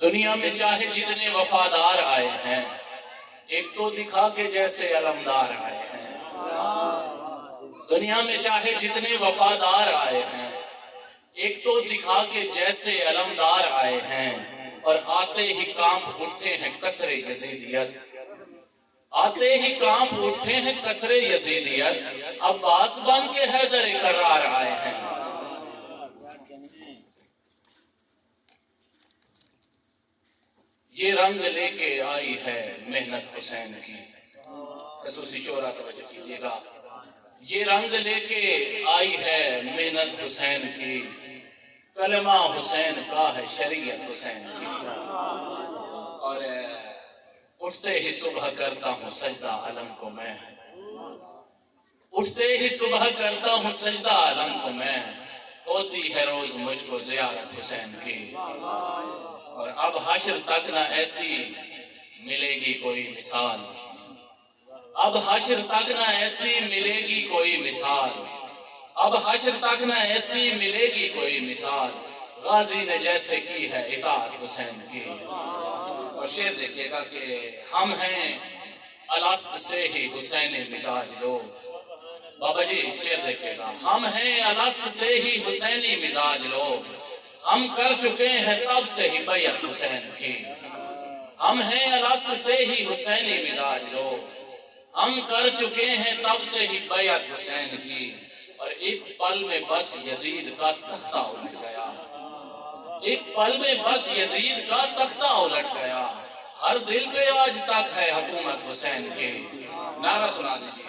دنیا میں چاہے جتنے وفادار آئے ہیں، ایک تو دکھا کے جیسے علمدار آئے ہیں۔ دنیا میں چاہے جتنے وفادار آئے ہیں، ایک تو دکھا کے جیسے علمدار آئے ہیں، اور آتے ہی کانپ اٹھتے ہیں کسر یزیدیت۔ آتے ہی کانپ اٹھتے ہیں کسر یزیدیت، عباس بن کے حیدر کرار آئے ہیں۔ یہ رنگ لے کے آئی ہے محنت حسین کی، خصوصی شعرا توجہ کیجیے گا۔ یہ رنگ لے کے آئی ہے محنت حسین کی، کلمہ حسین کا ہے شریعت حسین کی۔ اور اٹھتے ہی صبح کرتا ہوں سجدہ علم کو میں، اٹھتے ہی صبح کرتا ہوں سجدہ علم کو میں، ہوتی ہے روز مجھ کو زیارت حسین کی۔ اور اب حشر تک نہ ایسی ملے گی کوئی مثال، اب حشر تک نہ ایسی ملے گی کوئی مثال، اب حشر تک نہ ایسی ملے گی کوئی مثال، غازی نے جیسے کی ہے اطاعت حسین کی۔ اور شعر دیکھیے گا کہ ہم ہیں الست سے ہی حسینی مزاج لوگ۔ بابا جی شعر دیکھیے گا، ہم ہیں الست سے ہی حسینی مزاج لوگ، ہم کر چکے ہیں تب سے ہی بیعت حسین کی۔ ہم ہیں الست سے ہی حسینی مزاج لوگ، ہم کر چکے ہیں تب سے ہی بیعت حسین کی۔ اور ایک پل میں بس یزید کا تختہ الٹ گیا، ایک پل میں بس یزید کا تختہ الٹ گیا، ہر دل پہ آج تک ہے حکومت حسین کی۔ نعرہ سنا دیجیے۔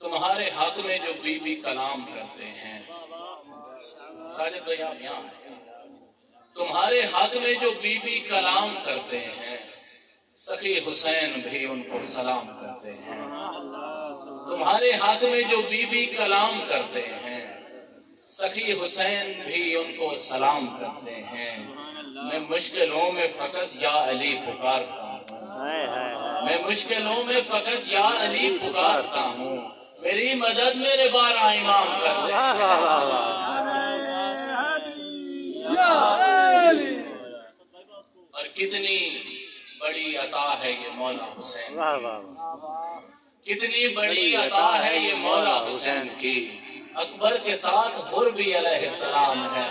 تمہارے حق میں جو بی بی کلام کرتے ہیں، ساجد بھائی آپ یہاں ہیں، تمہارے حق میں جو بی بی کلام کرتے ہیں، سخی حسین بھی ان کو سلام کرتے ہیں۔ تمہارے حق میں جو بی بی کلام کرتے ہیں، سخی حسین بھی ان کو سلام کرتے ہیں۔ میں مشکلوں میں فقط یا علی پکارتا ہوں، میں مشکلوں میں فقط یا علی پکارتا ہوں، میری مدد میرے بارہ امام کرتے ہیں۔ اور کتنی بڑی عطا ہے یہ مولا حسین کی، کتنی بڑی عطا ہے یہ مولا حسین کی، اکبر کے ساتھ حر بھی علیہ السلام ہے۔